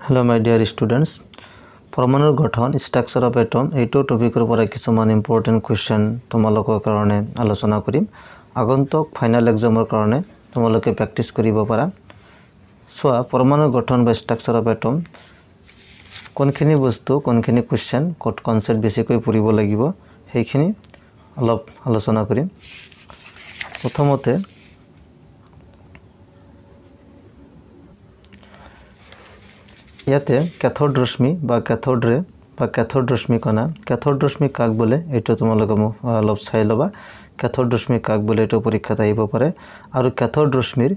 Hello my dear students, परमाणुर गठन structure of atom एटो टपिकर পৰা কিছুমান ইম্পৰ্টেন্ট কোৱেশ্চন তোমালোকৰ কাৰণে আলোচনা কৰিম আগন্তুক ফাইনাল এক্সামৰ কাৰণে তোমালোকে প্ৰেক্টিস কৰিব পাৰা সোয়া परमाणुर गठन বা স্ট্ৰাকচাৰ অফ এটম কোনখিনি বস্তু কোনখিনি কোৱেশ্চন কত কনসেপ্ট বেছিকৈ পঢ়িব লাগিব সেইখিনি অলপ আলোচনা কৰিম প্ৰথমতে ইয়াতে ক্যাথোড ৰশ্মি বা ক্যাথোড ৰে বা ক্যাথোড ৰশ্মি কণা ক্যাথোড ৰশ্মি কাক বলে এটো তোমালোকে অলপ চাই লবা ক্যাথোড ৰশ্মি কাক বলে এটো পৰীক্ষাত আহিব পাৰে আৰু ক্যাথোড ৰশ্মিৰ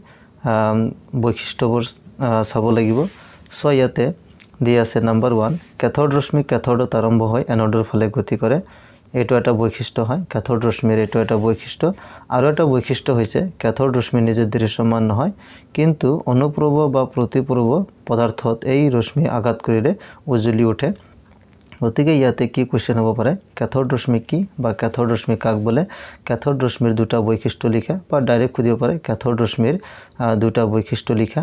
বৈশিষ্ট্যবোৰ চাব লাগিব সো ইয়াতে দি আছে নাম্বাৰ 1 ক্যাথোড ৰশ্মি ক্যাথোডত আৰম্ভ হয় এনোডৰ ফালে গতি কৰে এটো এটা বৈশিষ্ট্য হয় ক্যাথোড ৰশ্মিৰ এটো এটা বৈশিষ্ট্য আৰু এটা বৈশিষ্ট্য হৈছে ক্যাথোড ৰশ্মি নিজে দৃশ্যমান নহয় কিন্তু অনুপ্ৰব বা প্ৰতিপ্ৰব পদাৰ্থত এই ৰশ্মি আঘাত কৰিলে উজ্বলি ওঠে গতিকে ইয়াতে কি কোৱেশ্চন হ'ব পাৰে ক্যাথোড ৰশ্মি কি বা ক্যাথোড ৰশ্মি কাক বলে ক্যাথোড ৰশ্মিৰ দুটা বৈশিষ্ট্য লিখা বা ডাইৰেক্ট খুদিব পাৰে ক্যাথোড ৰশ্মিৰ দুটা বৈশিষ্ট্য লিখা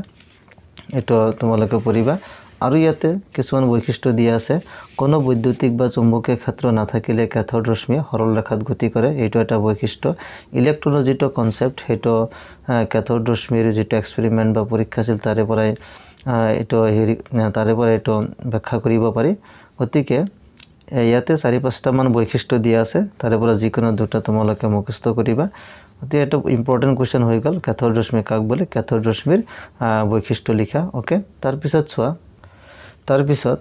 এটো তোমালোকে পঢ়িবা আৰু ইয়াতে কিছুমান বৈশিষ্ট্য দিয়া আছে কোনো বৈদ্যুতিক বা চুম্বকীয় ক্ষেত্ৰ নাথাকিলে ক্যাথোড ৰশ্মি সৰল ৰেখাত গতি কৰে এটো এটা বৈশিষ্ট্য ইলেক্ট্ৰনৰ যেটো কনসেপ্ট হেটো ক্যাথোড ৰশ্মিৰ যেটো এক্সপেৰিমেন্ট বা পৰীক্ষা আছিল তাৰে পৰাই এটো এটো ব্যাখ্যা কৰিব পাৰি গতিকে ইয়াতে 4-5টা মান বৈশিষ্ট্য দিয়া আছে তাৰে পৰা যিকোনো দুটা তোমালোকে মুখস্থ কৰিবা অতি এটা ইম্পৰ্টেন্ট কোৱেশ্চন হৈ গল ক্যাথোড ৰশ্মি কাক বলে ক্যাথোড ৰশ্মিৰ বৈশিষ্ট্য লিখা ওকে তাৰ পিছত চোৱা তাৰ পিছত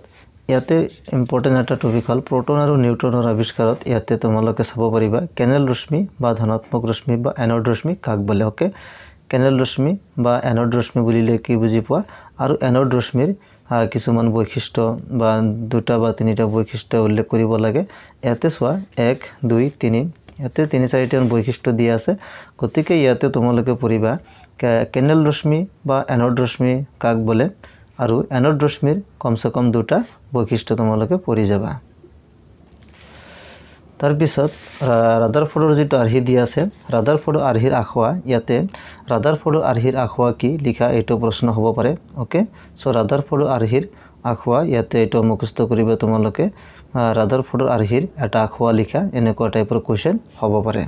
ইয়াতে ইম্পৰ্টেন্ট এটা টপিক হল প্ৰোটন আৰু নিউট্ৰনৰ আৱিষ্কাৰত ইয়াতে তোমালোকে চাব পাৰিবা কেনেল ৰশ্মি বা ধনাত্মক ৰশ্মি বা এনোড ৰশ্মি কাক বলে ওকে কেনেল ৰশ্মি বা এনোড ৰশ্মি বুলিলে কি বুজি পোৱা আৰু এনোড ৰশ্মিৰ কিছুমান বৈশিষ্ট্য বা দুটা বা তিনিটা বৈশিষ্ট্য উল্লেখ কৰিব লাগে ইয়াতে চোৱা 1 2 3 ইয়াতে 3-4টা বৈশিষ্ট্য দিয়া আছে গতিকে ইয়াতে তোমালোকে পঢ়িবা কেনেল ৰশ্মি বা এনোড ৰশ্মি কাক বলে আৰু এনোড ৰশ্মিৰ কমসে কম দুটা বৈশিষ্ট্য তোমালোকে পঢ়ি যাবা তাৰ পিছত ৰাদাৰফৰ্ডৰ যেটো আৰ্হি দিয়া আছে ৰাদাৰফৰ্ডৰ আৰ্হিৰ আখোৱা ইয়াতে ৰাদাৰফৰ্ডৰ আৰ্হিৰ আখোৱা কি লিখা এটো প্ৰশ্ন হ'ব পাৰে ওকে সো ৰাদাৰফৰ্ডৰ আৰ্হিৰ আখোৱা ইয়াতে এটো মুখস্থ কৰিবা তোমালোকে ৰাদাৰফৰ্ডৰ আৰ্হিৰ এটা আখোৱা লিখা এনেকুৱা টাইপৰ কোৱেশ্চন হ'ব পাৰে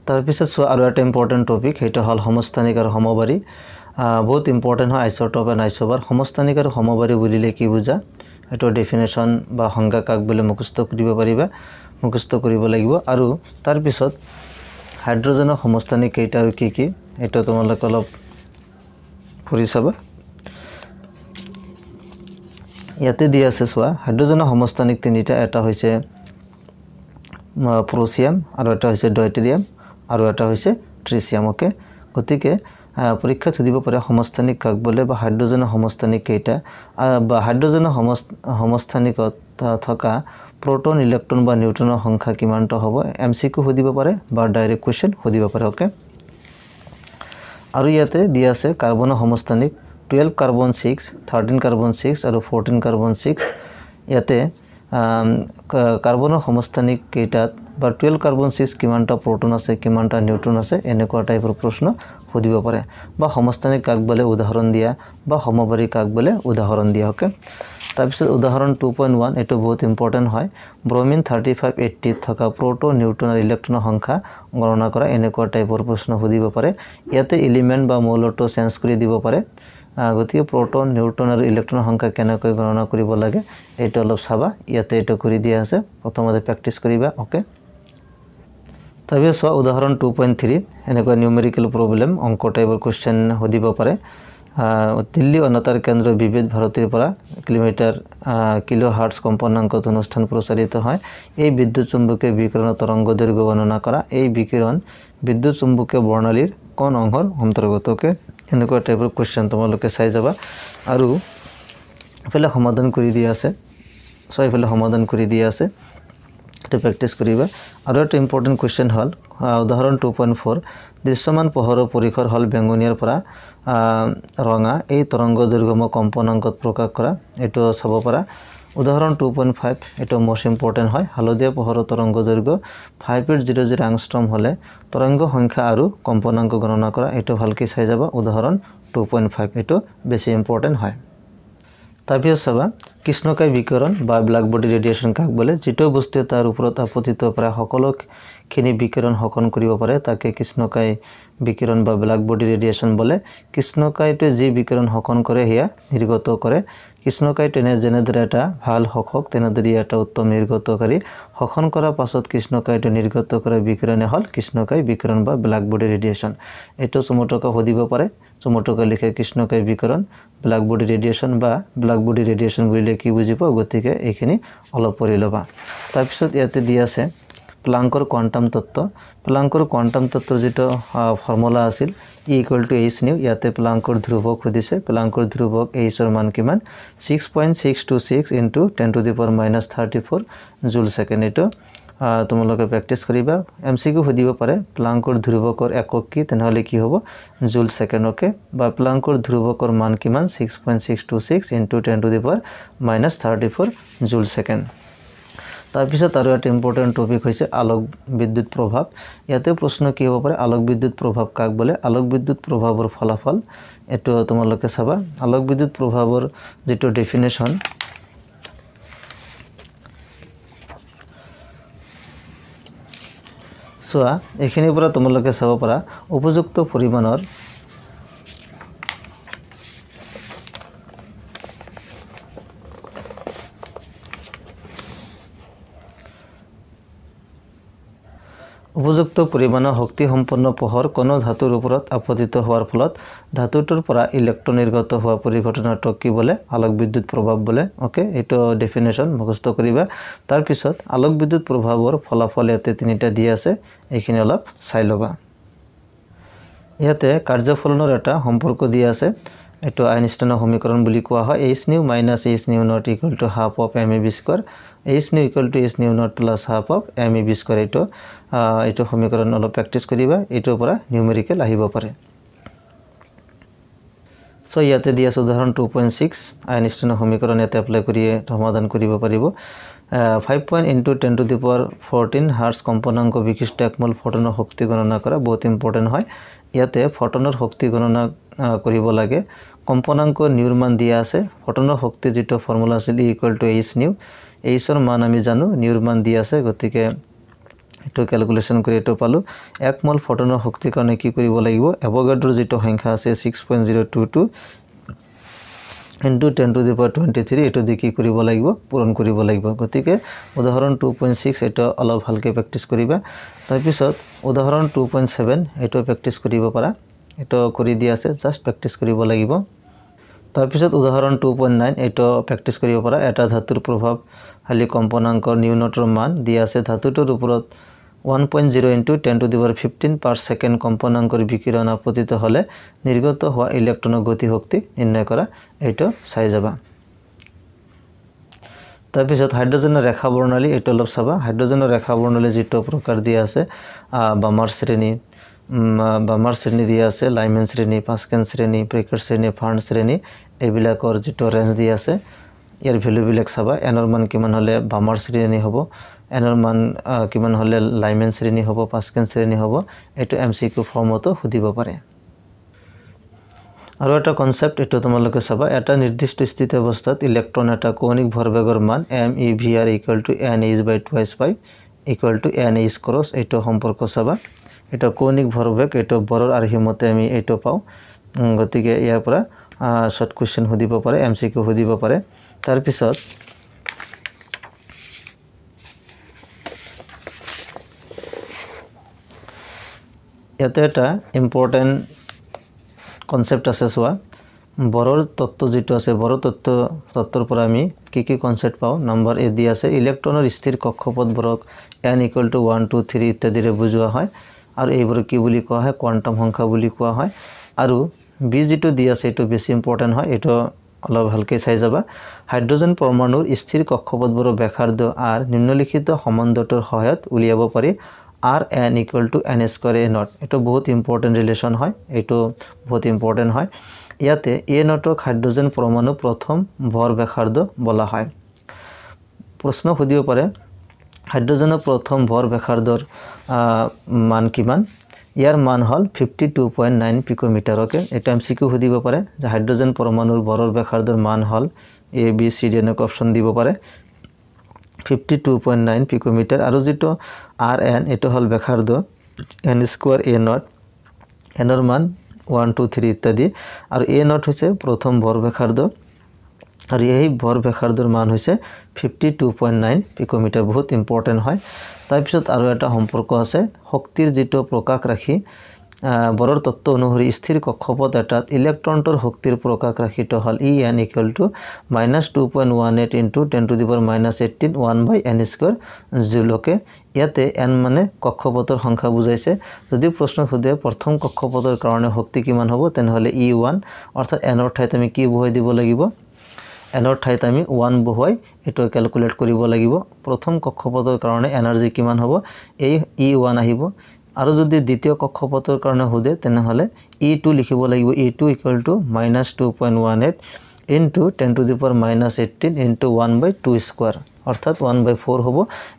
তাৰ পিছত সো আৰু এটা ইম্পৰ্টেন্ট টপিক হেটো হল সমস্থানিক আৰু সমবাৰী বহুত ইম্পৰ্টেন্ট হয় আইসোটোপ এন্ড আইসোবাৰ সমস্থানিক আৰু সমবাৰী বুলিলে কি বুজা এটো ডেফিনেশন বা সংজ্ঞা কাক বলে মুখস্থ কৰিব পাৰিবা মুখস্থ কৰিব লাগিব আৰু তাৰ পিছত হাইড্ৰোজেনৰ সমস্থানিক কেইটা আৰু কি কি এটো তোমালোক অলপ পঢ়ি চাবা ইয়াতে দিয়া আছে চোৱা হাইড্ৰোজেনৰ সমস্থানিক তিনিটা এটা হৈছে প্ৰচিয়াম আৰু এটা হৈছে ডয়টেৰিয়াম আৰু এটা হৈছে ট্ৰিচিয়াম ওকে গতিকে পৰীক্ষা সুধিব পাৰে সমস্থানিক কাক বলে বা হাইড্ৰোজেনৰ সমস্থানিক কেইটা বা হাইড্ৰোজেনৰ সমস্থানিকত থকা প্ৰোটন ইলেক্ট্ৰন বা নিউট্ৰনৰ সংখ্যা কিমানটা হ'ব এমসিকিউ সুধিব পাৰে বা ডাইৰেক্ট কোৱেশ্চন সুধিব পাৰে ওকে আৰু ইয়াতে দিয়া আছে কাৰ্বনৰ সমস্থানিক 12 কাৰ্বন 6 13 কাৰ্বন 6 আৰু 14 কাৰ্বন 6 ইয়াতে কাৰ্বনৰ সমস্থানিক কেইটাত বা 12 কাৰ্বন 6 কিমানটা প্ৰোটন আছে কিমানটা নিউট্ৰন আছে এনেকুৱা টাইপৰ প্ৰশ্ন সুধিব পাৰে বা সমস্থানিক কাক বলে উদাহৰণ দিয়া বা সমবাৰী কাক বলে উদাহৰণ দিয়া ওকে তাৰ পিছত উদাহৰণ 2.1 এটো বহুত ইম্পৰ্টেন্ট হয় ব্ৰোমিন 3580 থকা প্ৰোটন নিউট্ৰন আৰু ইলেক্ট্ৰনৰ সংখ্যা গণনা কৰা এনেকুৱা টাইপৰ প্ৰশ্ন সুধিব পাৰে ইয়াতে এলিমেন্ট বা মৌলটো চেঞ্জ কৰি দিব পাৰে গতিকে প্ৰোটন নিউট্ৰন আৰু ইলেক্ট্ৰনৰ সংখ্যা কেনেকৈ গণনা কৰিব লাগে এটো অলপ চাবা ইয়াতে এটো কৰি দিয়া আছে প্ৰথমতে প্ৰেক্টিস কৰিবা ওকে তাৰপিছত উদাহৰণ 2.3 এনেকুৱা নিউমেৰিকেল প্ৰবলেম অংক টাইপৰ কোৱেশ্চন সুধিব পাৰে দিল্লী অনাতাৰ কেন্দ্ৰ বিবিধ ভাৰতীৰ পৰা কিলোহাৰ্টজ কম্পনাংকত অনুষ্ঠান প্ৰচাৰিত হয় এই বিদ্যুৎ চুম্বকীয় বিকিৰণ তৰংগ দৈৰ্ঘ্য গণনা কৰা এই বিকিৰণ বিদ্যুৎ চুম্বকীয় বৰ্ণালীৰ কোন অংশৰ অন্তৰ্গত ওকে এনেকুৱা টাইপৰ কোৱেশ্চন তোমালোকে চাই যাবা আৰু এফালে সমাধান কৰি দিয়া আছে সো এফালে সমাধান কৰি দিয়া আছে to practice কৰিবা আৰু এটা ইম্পৰ্টেন্ট কোৱেশ্চন হল উদাহৰণ 2.4 দৃশ্যমান পোহৰৰ পৰিসৰ হল বেঙুনীয়াৰ পৰা ৰঙা এই তৰংগ দৈৰ্ঘ্যম কম্পনাংকত প্ৰকাশ কৰা এটো চাব পাৰা উদাহৰণ 2.5 এটা মোস্ট ইম্পৰ্টেন্ট হয় হালধীয়া পোহৰৰ তৰংগ দৈৰ্ঘ্য 5.00 আংষ্ট্ৰম হলে তৰংগ সংখ্যা আৰু কম্পনাংক গণনা কৰা এটা ভালকৈ চাই যাবা উদাহৰণ 2.5 এটা বেছি ইম্পৰ্টেন্ট হয় তাৰপিছত চাবা কৃষ্ণকায় বিকিৰণ বা ব্ল্যাক বডি ৰেডিয়েশন কাক বলে যেটো বস্তু তাৰ ওপৰত আপতিত প্ৰায় সকলোখিনি বিকিৰণ শোষণ কৰিব পাৰে তাকে কৃষ্ণকায় বিকিৰণ বা ব্ল্যাক বডি ৰেডিয়েশন বলে কৃষ্ণকায়টো যি বিকিৰণ শোষণ কৰে হিয়া নিৰ্গত কৰে কৃষ্ণকায় যেনেদৰে এটা ভাল শোষক তেনেদৰে এটা উত্তম নিৰ্গতকাৰী শোষণ কৰাৰ পাছত কৃষ্ণকায়টো নিৰ্গত কৰা বিকিৰণে হল কৃষ্ণকায় বিকিৰণ বা ব্ল্যাক বডি ৰেডিয়েশন এটো চমটকা হদিব পাৰে চমটকা লিখে কৃষ্ণকায় বিকিৰণ ব্ল্যাক বডি ৰেডিয়েশন বা ব্ল্যাক বডি ৰেডিয়েশন বুলিলে কি বুজিব গতিকে এইখিনি অলপ পঢ়ি লবা তাৰপিছত ইয়াতে দি আছে প্লাংকৰ কোৱান্টাম তত্ত্বৰ যেটো ফৰ্মুলা আছিল E = h nu ইয়াতে প্লাংকৰ ধ্ৰুৱক খুদিছে প্লাংকৰ ধ্ৰুৱক h ৰ মান কিমান 6.626 * 10⁻³ জুল সেকেন্ড এটো তোমালোকে প্ৰেক্টিস কৰিবা MCQ হদিব পাৰে প্লাংকৰ ধ্ৰুৱকৰ একক কি তেনেহলে কি হ'ব জুল সেকেন্ড ওকে বা প্লাংকৰ ধ্ৰুৱকৰ মান কিমান 6.626 * 10⁻³ জুল সেকেন্ড তাৰপিছত আৰু এটা ইম্পৰ্টেন্ট টপিক হৈছে আলোক বিদ্যুৎ প্ৰভাৱ ইয়াতে প্ৰশ্ন কি হ'ব পাৰে আলোক বিদ্যুৎ প্ৰভাৱ কাক বলে আলোক বিদ্যুৎ প্ৰভাৱৰ ফলাফল এটো তোমালোকে চাবা আলোক বিদ্যুৎ প্ৰভাৱৰ যেটো ডেফিনেশন সোয়া এখিনিৰ পৰা তোমালোকে চাব পাৰা উপযুক্ত পৰিমাণৰ উপযুক্ত পৰিমাণৰ শক্তি সম্পন্ন পোহৰ কোনো ধাতুৰ ওপৰত আপতিত হোৱাৰ ফলত ধাতুটোৰ পৰা ইলেক্ট্ৰন নিৰ্গত হোৱা পৰিঘটনাটোক কি বলে আলোক বিদ্যুৎ প্ৰভাৱ বলে ওকে এটো ডেফিনেশন মুখস্থ কৰিবা তাৰ পিছত আলোক বিদ্যুৎ প্ৰভাৱৰ ফলাফল ইয়াতে তিনিটা দি আছে এইখিনি অলপ চাই লবা ইয়াতে কাৰ্যফলনৰ এটা সম্পৰ্ক দি আছে এটো আইনষ্টাইনৰ সমীকৰণ বুলি কোৱা হয় h nu - h nu not equal to half of mv square h nu equal to h nu not plus half of mv square এটো সমীকৰণ অলপ প্ৰেক্টিস কৰিবা এটোৰ পৰা নিউমেৰিকেল আহিব পাৰে সো ইয়াতে দি আছে উদাহৰণ 2.6 আইনষ্টাইনৰ সমীকৰণ ইয়াতে এপ্লাই কৰি সমাধান কৰিব পাৰিব 5.10⁻14 হাৰ্টজ কম্পনাংক বিশিষ্ট এক মোল ফটনৰ শক্তি গণনা কৰা বহুত ইম্পৰ্টেন্ট হয় ইয়াতে ফটনৰ শক্তি গণনা কৰিব লাগে কম্পনাংক নিউৰ মান দিয়া আছে ফটনৰ শক্তি যেটো ফৰ্মুলা আছিল E = h nu h ৰ মান আমি জানো নিউৰ মান দিয়া আছে গতিকে এটো ক্যালকুলেশন কৰি এটো পালো এক মোল ফটনৰ শক্তি কাৰণে কি কৰিব লাগিব এভোগাড্ৰোৰ যেটো সংখ্যা আছে 6.022 * 10⁻23 এটো দি কি কৰিব লাগিব পূৰণ কৰিব লাগিব গতিকে উদাহৰণ 2.6 এটো অলপ ভালকৈ প্ৰেক্টিস কৰিবা তাৰ পিছত উদাহৰণ 2.7 এটো প্ৰেক্টিস কৰিব পাৰা এটো কৰি দি আছে জাস্ট প্ৰেক্টিস কৰিব লাগিব তাৰ পিছত উদাহৰণ 2.9 এটো প্ৰেক্টিস কৰিব পাৰা এটা ধাতুৰ প্ৰভাৱ হালি কম্পনাংকৰ নিউনতৰ মান দিয়া আছে ধাতুটোৰ ওপৰত 1.0 * 10⁻15 per second কম্পনাংকৰ বিকিৰণ আপতিত হলে নিৰ্গত হোৱা ইলেক্ট্ৰনৰ গতি শক্তি নিৰ্ণয় কৰা এটো চাই যাবা তাৰ পিছত হাইড্ৰজেনৰ ৰেখা বৰ্ণালী এটো অলপ চাবা হাইড্ৰজেনৰ ৰেখা বৰ্ণালী যেটো প্ৰকাৰ দিয়া আছে বামাৰ শ্ৰেণী দিয়া আছে লাইমেন শ্ৰেণী পাস্কেল শ্ৰেণী প্ৰেকাৰ শ্ৰেণী ফাৰ্ন শ্ৰেণী এইবিলাকৰ যেটো ৰেঞ্জ দিয়া আছে ইয়াৰ ভ্যালু বিলাক চাবা এনৰ মান কিমান হলে বামাৰ শ্ৰেণী হ'ব এনৰ মান কিমান হলে লাইমেন শ্ৰেণী হ'ব পাস্কেল শ্ৰেণী হ'ব এটো MCQ ফৰ্মতো খুদিব পাৰে আৰু এটা কনসেপ্ট এটো তোমালোকে চাবা এটা নিৰ্দিষ্ট স্থিতি অৱস্থাত ইলেক্ট্ৰন এটা কৌণিক ভৰবেগৰ মান MeVr = n/2 = n(h) ক্ৰছ এটো সম্পৰ্ক চাবা এটা কৌণিক ভৰবেগ এটো বৰৰ আৰ্হিমতে আমি এটো পাও গতিকে ইয়াৰ পৰা শৰ্ট কোৱেশ্চন খুদিব পাৰে MCQ খুদিব পাৰে তাৰ পিছত ইয়াতে এটা ইম্পৰ্টেন্ট কনসেপ্ট আছে সোয়া বৰৰ তত্ত্ব যেটো আছে বৰৰ তত্ত্বৰ পৰা আমি কি কনসেপ্ট পাও নম্বৰ এ দি আছে ইলেক্ট্ৰনৰ স্থিৰ কক্ষপথ বৰক n = 1 2 3 ইত্যাদিৰে বুজোৱা হয় আৰু এইবোৰ কি বুলি কোৱা হয় কোৱান্টাম সংখ্যা বুলি কোৱা হয় আৰু বি যেটো দি আছে এটো বেছি ইম্পৰ্টেন্ট হয় এটো অলপ ভালকৈ চাই যাবা হাইড্ৰজেন পৰমাণুৰ স্থিৰ কক্ষপথৰ ব্যাসাৰ্ধ r নিম্নলিখিত সম্বন্ধটোৰ সহায়ত উলিয়াব পাৰি Rn = n²a0 এটো বহুত ইম্পৰ্টেন্ট ৰিলেশন হয় এটো বহুত ইম্পৰ্টেন্ট হয় ইয়াতে a0ক হাইড্ৰজেন পৰমাণু প্ৰথম ভৰ ব্যাসাৰ্ধ বলা হয় প্ৰশ্ন সুধিব পাৰে হাইড্ৰোজেনৰ প্ৰথম ভৰ ব্যাসাৰ্ধৰ মান কিমান ইয়াৰ মান হল 52.9 পিকোমিটাৰ ওকে এটা এমসিকিউ সুধিব পাৰে যে হাইড্ৰোজেন পৰমাণুৰ ভৰৰ ব্যাসাৰ্ধৰ মান হল এ বি সি ডি এনে অপচন দিব পাৰে 52.9 পিকোমিটাৰ আৰু যেটো আৰ এন এটো হল ব্যাসাৰ্ধ n স্কয়াৰ a নট এনৰ মান 1 2 3 ইত্যাদি আৰু a নট হৈছে প্ৰথম ভৰ ব্যাসাৰ্ধ আৰু এই ভৰ ব্যাসাৰ্ধৰ মান হৈছে 52.9 পিকোমিটাৰ বহুত ইম্পৰ্টেন্ট হয় তাৰ পিছত আৰু এটা সম্পৰ্ক আছে শক্তিৰ যেটো প্ৰকাশ ৰাখি বৰৰ তত্ত্ব অনুসৰি স্থিৰ কক্ষপথ এটাত ইলেক্ট্ৰনটোৰ শক্তিৰ প্ৰকাশ ৰাখিটো হল En = -2.18 × 10⁻18 1/n² জুলকে ইয়াতে n মানে কক্ষপথৰ সংখ্যা বুজাইছে যদি প্ৰশ্ন সুধে প্ৰথম কক্ষপথৰ কাৰণে শক্তি কিমান হ'ব তেনেহলে E1 অৰ্থাৎ n ৰ ঠাইত আমি কি বহাই দিব লাগিব n ৰ ঠাইত আমি 1 বহাই এটো ক্যালকুলেট কৰিব লাগিব প্ৰথম কক্ষপথৰ কাৰণে এনাৰ্জি কিমান হ'ব এই E1 আহিব আৰু যদি দ্বিতীয় কক্ষপথৰ কাৰণে সুধে তেনেহলে E2 লিখিব লাগিব E2 = -2.18 × 10⁻18 × 1/2² অৰ্থাৎ 1/4 হ'ব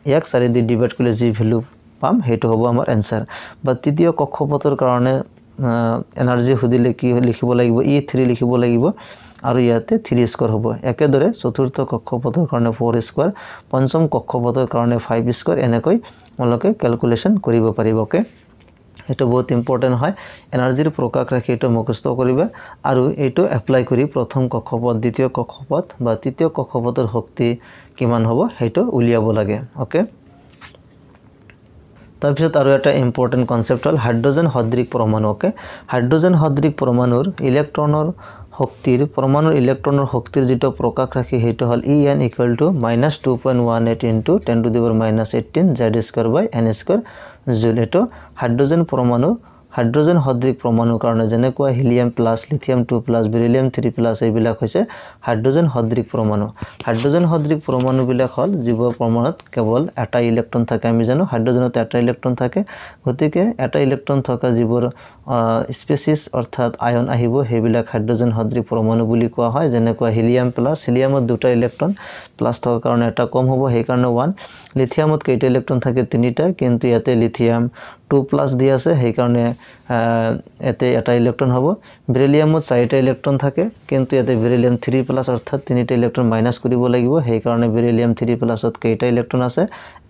ইয়াক 4 দি ডিভাইড কৰিলে যি ভ্যালু পাম হেতু হ'ব আমাৰ आंसर বা তৃতীয় কক্ষপথৰ কাৰণে এনাৰ্জি সুধিলে কি লিখিব লাগিব E3 লিখিব লাগিব আৰু ইয়াতে 3² হ'ব একেদৰে চতুৰ্থ কক্ষপথৰ কাৰণে 4² পঞ্চম কক্ষপথৰ কাৰণে 5² এনেকৈ আপোনালোকে ক্যালকুলেশন কৰিব পাৰিব ওকে এটো বহুত ইম্পৰ্টেন্ট হয় এনাৰ্জিৰ প্ৰকাশ ৰাখি এটো মুখস্থ কৰিবা আৰু এটো এপ্লাই কৰি প্ৰথম কক্ষপথ দ্বিতীয় কক্ষপথ বা তৃতীয় কক্ষপথৰ শক্তি কিমান হ'ব হেতু উলিয়াব লাগে ওকে তাৰপিছত আৰু এটা ইম্পৰ্টেন্ট কনসেপ্ট হল হাইড্ৰোজেন সদৃশ পৰমাণু ওকে হাইড্ৰোজেন সদৃশ পৰমাণুৰ ইলেক্ট্ৰনৰ শক্তিৰ পৰমাণুৰ ইলেক্ট্ৰনৰ শক্তিৰ যেটো প্ৰকাশ ৰাখি হেতু হল En = -2.18 × 10⁻18 Z²/n² জুল এটো হাইড্ৰোজেন পৰমাণু হাইড্ৰোজেন সদৃশ পৰমাণুৰ কাৰণে যেনেকুৱা helium plus lithium 2 plus beryllium 3 plus এইবিলাক হৈছে হাইড্ৰোজেন সদৃশ পৰমাণু হাইড্ৰোজেন সদৃশ পৰমাণু বিলাক হল জীৱ পৰমাণুত কেৱল এটা ইলেক্ট্ৰন থাকে আমি জানো হাইড্ৰোজেনত এটা ইলেক্ট্ৰন থাকে গতিকে এটা ইলেক্ট্ৰন থকা জীৱৰ স্পেচিছ অৰ্থাৎ আয়ন আহিব হেবিলাক হাইড্ৰোজেন সদৃশ পৰমাণু বুলি কোৱা হয় যেনেকুৱা হিলিয়াম প্লাস হিলিয়ামত দুটা ইলেক্ট্ৰন প্লাস থকা কাৰণে এটা কম হ'ব সেই কাৰণে 1 লিথিয়ামত কেইটা ইলেক্ট্ৰন থাকে তিনিটা কিন্তু ইয়াতে লিথিয়াম 2 প্লাস দি আছে সেই কাৰণে এতে এটা ইলেক্ট্ৰন হ'ব বেৰিলিয়ামত 4টা ইলেক্ট্ৰন থাকে কিন্তু ইয়াতে বেৰিলিয়াম 3 প্লাস অৰ্থাৎ তিনিটা ইলেক্ট্ৰন মাইনাস কৰিব লাগিব সেই কাৰণে বেৰিলিয়াম 3 প্লাসত কেইটা ইলেক্ট্ৰন আছে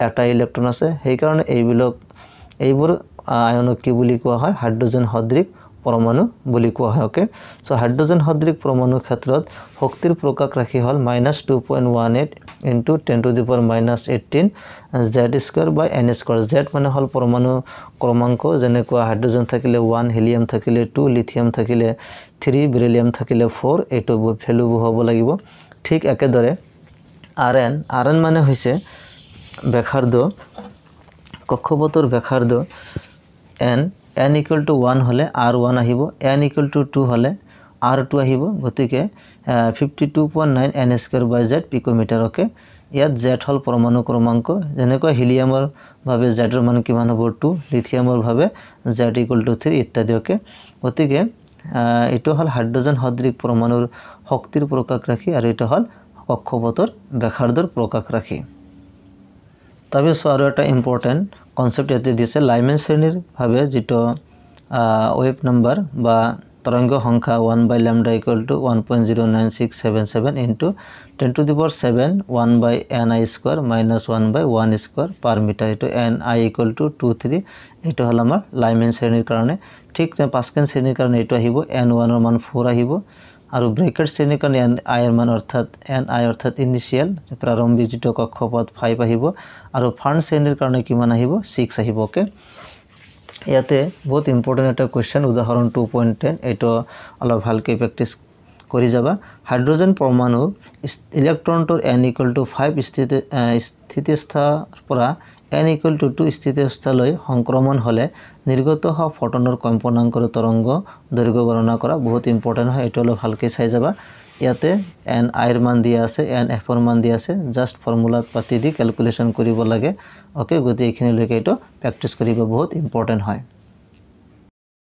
এটা ইলেক্ট্ৰন আছে সেই কাৰণে এইবোৰ আয়নক কি বুলি কোৱা হয় হাইড্ৰোজেন সদৃশ পৰমাণু বুলি কোৱা হয় ওকে সো হাইড্ৰোজেন সদৃশ পৰমাণুৰ ক্ষেত্ৰত শক্তিৰ প্ৰকাশ ৰাখি হল -2.18 × 10⁻18 Z²/n² Z মানে হল পৰমাণু ক্ৰমাঙ্ক যেনেকুৱা হাইড্ৰোজেন থাকিলে 1 হিলিয়াম থাকিলে 2 লিথিয়াম থাকিলে 3 বেৰিলিয়াম থাকিলে 4 এটো ভ্যালু হ'ব লাগিব ঠিক একেদৰে Rn মানে হৈছে ব্যাসাৰ্ধ কক্ষপথৰ ব্যাসাৰ্ধ n = 1 হলে r1 আহিব n = 2 হলে r2 আহিব গতিকে 52.9 n²/z পিকোমিটাৰ ওকে ইয়াত z হল পৰমাণু ক্ৰমাঙ্ক যেনেকৈ হিলিয়ামৰ ভাবে z ৰ মান কিমান হ'ব 2 লিথিয়ামৰ ভাবে z = 3 ইত্যাদি ওকে গতিকে এটো হল হাইড্ৰোজেন সদৃশ পৰমাণুৰ শক্তিৰ প্ৰকাশ ৰাখি আৰু এটো হল কক্ষপথৰ ব্যাসাৰ্ধৰ প্ৰকাশ ৰাখি তাৰপিছত আৰু এটা ইম্পৰ্টেন্ট কনসেপ্ট ইয়াতে দিছে লাইমেন শ্ৰেণীৰ ভাবে যেটো ওয়েভ নাম্বাৰ বা তৰংগ সংখ্যা 1/λ = 1.09677 × 10⁷ 1/ni² - 1/1² per meter এটো ni = 23 এটো হল আমাৰ লাইমেন শ্ৰেণীৰ কাৰণে ঠিক পাস্কেল শ্ৰেণীৰ কাৰণে এটো আহিব n1 ৰ মান 4 আহিব আৰু ব্ৰেকেট শ্ৰেণীৰ কাৰণে i ৰ মান অৰ্থাৎ ni অৰ্থাৎ ইনিশিয়াল প্ৰাৰম্ভিক যেটো কক্ষপথ 5 আহিব আৰু ফাৰ্ন শ্ৰেণীৰ কাৰণে কিমান আহিব 6 আহিব ওকে ইয়াতে বহুত ইম্পৰ্টেন্ট এটা কোৱেশ্চন উদাহৰণ 2.10 এটো অলপ ভালকৈ প্ৰ্যাকটিস কৰি যাবা হাইড্ৰোজেন পৰমাণু ইলেক্ট্ৰনটোৰ n = 5 স্থিতিস্থাৰ পৰা n = 2 স্থিতিস্থালৈ সংক্ৰমণ হলে নিৰ্গত হোৱা ফটনৰ কম্পনাঙ্কৰ তৰংগ দৈৰ্ঘ্য গণনা কৰা বহুত ইম্পৰ্টেন্ট হয় এটো অলপ ভালকৈ চাই যাবা ইয়াতে ni ৰ মান দিয়া আছে nf ৰ মান দিয়া আছে জাস্ট ফৰ্মুলাত পাতি দি ক্যালকুলেশন কৰিব লাগে ওকে গতি এখিনি লৈকে এটো প্ৰ্যাকটিস কৰিব বহুত ইম্পৰ্টেন্ট হয়